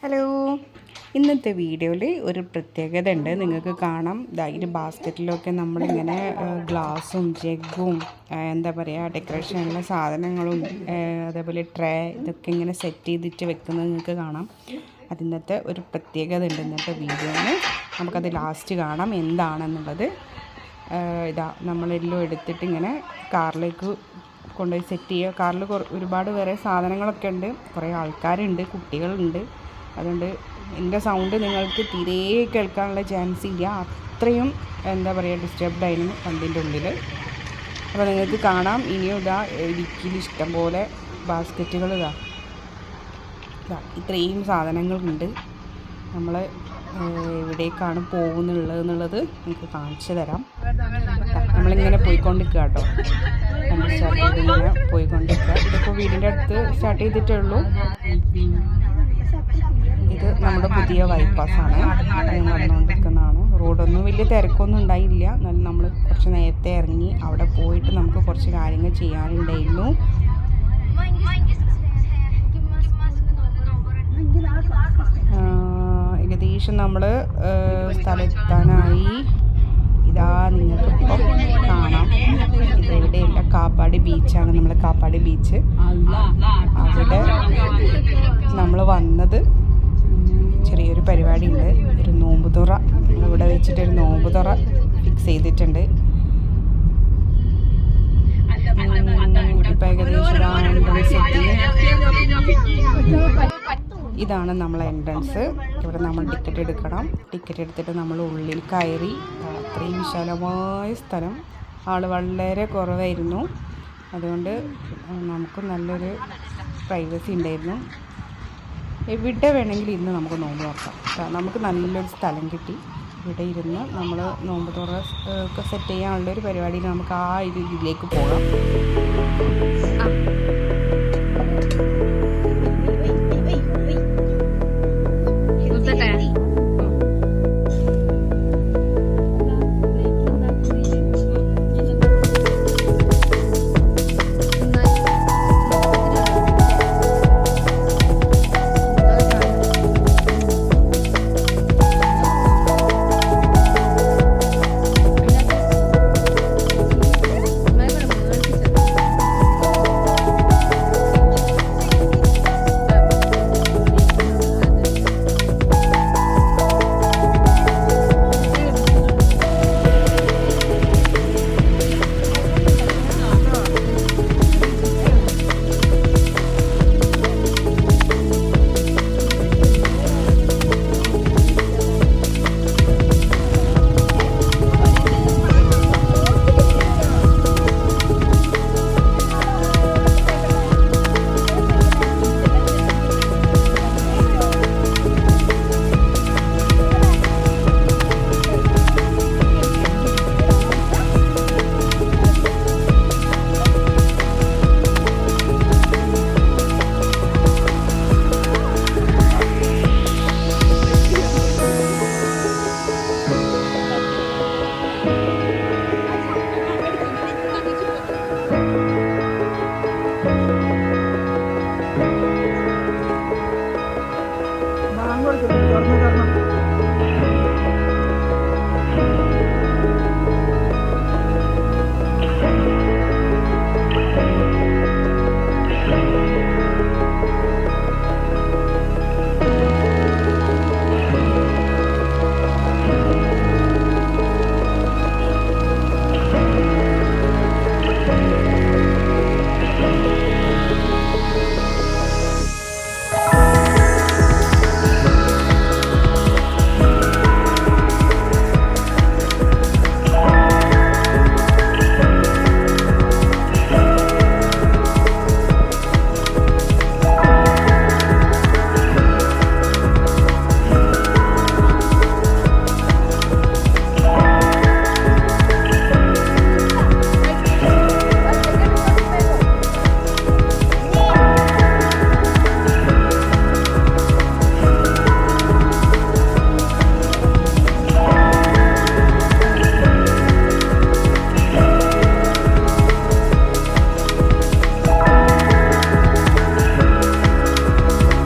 Hello, ഇന്നത്തെ വീഡിയോയിൽ ഒരു പ്രത്യേകത ഉണ്ട്. നിങ്ങൾക്ക് കാണാം, ഈ ബാസ്ക്കറ്റിലൊക്കെ നമ്മളിങ്ങനെ ഗ്ലാസും ജഗ്ഗും എന്താ പറയുക ഡെക്കറേഷനുള്ള സാധനങ്ങളും അതേപോലെ ട്രേ ഇതൊക്കെ ഇങ്ങനെ സെറ്റ് ചെയ്തിട്ട് വെക്കുന്നത് നിങ്ങൾക്ക് കാണാം. അതിന്നത്തെ ഒരു പ്രത്യേകത ഉണ്ട് ഇന്നത്തെ വീഡിയോയിൽ. നമുക്കത് ലാസ്റ്റ് കാണാം എന്താണെന്നുള്ളത്. നമ്മളെല്ലാം എടുത്തിട്ട് ഇങ്ങനെ കാറിലേക്ക് കൊണ്ടുപോയി സെറ്റ് ചെയ്യുക. കാറിൽ ഒരുപാട് വേറെ സാധനങ്ങളൊക്കെ ഉണ്ട്, കുറേ ആൾക്കാരുണ്ട്, കുട്ടികളുണ്ട്. അതുകൊണ്ട് എൻ്റെ സൗണ്ട് നിങ്ങൾക്ക് തീരെ കേൾക്കാനുള്ള ചാൻസ് ഇല്ല, അത്രയും എന്താ പറയുക ഡിസ്റ്റർബ്ഡ് ആയിരുന്നു വണ്ടിൻ്റെ ഉള്ളിൽ. അപ്പോൾ നിങ്ങൾക്ക് കാണാം. ഇനിയും ഇടുക്കിയിൽ ഇഷ്ടം പോലെ ബാസ്ക്കറ്റുകൾ ഇത്രയും സാധനങ്ങളുണ്ട്. നമ്മൾ എവിടേക്കാണ് പോകുന്നുള്ളത് എന്നുള്ളത് നിങ്ങൾക്ക് കാണിച്ചു തരാം. നമ്മളിങ്ങനെ പോയിക്കൊണ്ടിരിക്കുക കേട്ടോ, വണ്ടി സ്റ്റാർട്ട് ചെയ്തിങ്ങനെ പോയിക്കൊണ്ടിരിക്കുക. ഇതിപ്പോൾ വീടിൻ്റെ അടുത്ത് സ്റ്റാർട്ട് ചെയ്തിട്ടേ ഉള്ളൂ. ഇത് നമ്മുടെ പുതിയ ബൈപ്പാസാണ്, നടന്നുകൊണ്ടിരിക്കുന്നതാണ്. റോഡൊന്നും വലിയ തിരക്കൊന്നും ഉണ്ടായില്ല, എന്നാലും നമ്മൾ കുറച്ച് നേരത്തെ ഇറങ്ങി അവിടെ പോയിട്ട് നമുക്ക് കുറച്ച് കാര്യങ്ങൾ ചെയ്യാനുണ്ടായിരുന്നു. ഏകദേശം നമ്മൾ സ്ഥലത്താനായി. ഇതാ നിങ്ങൾക്കിപ്പം കാണാം, ഇതെവിടെയല്ല, കാപ്പാടി ബീച്ചാണ്. നമ്മൾ കാപ്പാടി ബീച്ച്, അവിടെ നമ്മൾ വന്നത് ചെറിയൊരു പരിപാടി ഉണ്ട്. ഒരു നോമ്പ് തുറ ഇവിടെ വെച്ചിട്ടൊരു നോമ്പ് തുറ ഫിക്സ് ചെയ്തിട്ടുണ്ട്. ഇപ്പം ഏകദേശം എൻട്രൻസ് എത്തി. ഇതാണ് നമ്മളെ എൻട്രൻസ്. ഇവിടെ നമ്മൾ ടിക്കറ്റ് എടുക്കണം. ടിക്കറ്റ് എടുത്തിട്ട് നമ്മൾ ഉള്ളിൽ കയറി. അത്രയും വിശാലമായ സ്ഥലം, ആൾ വളരെ കുറവായിരുന്നു. അതുകൊണ്ട് നമുക്ക് നല്ലൊരു പ്രൈവസി ഉണ്ടായിരുന്നു. എവിടെ വേണമെങ്കിലും ഇന്ന് നമുക്ക് നോമ്പ് തുറക്കാം. നമുക്ക് നല്ലൊരു സ്ഥലം കിട്ടി. ഇവിടെ ഇരുന്ന് നമ്മൾ നോമ്പ് തുറ ഒക്കെ സെറ്റ് ചെയ്യാനുള്ളൊരു പരിപാടിയിൽ നമുക്ക് ആ ഇതിലേക്ക് പോകാം.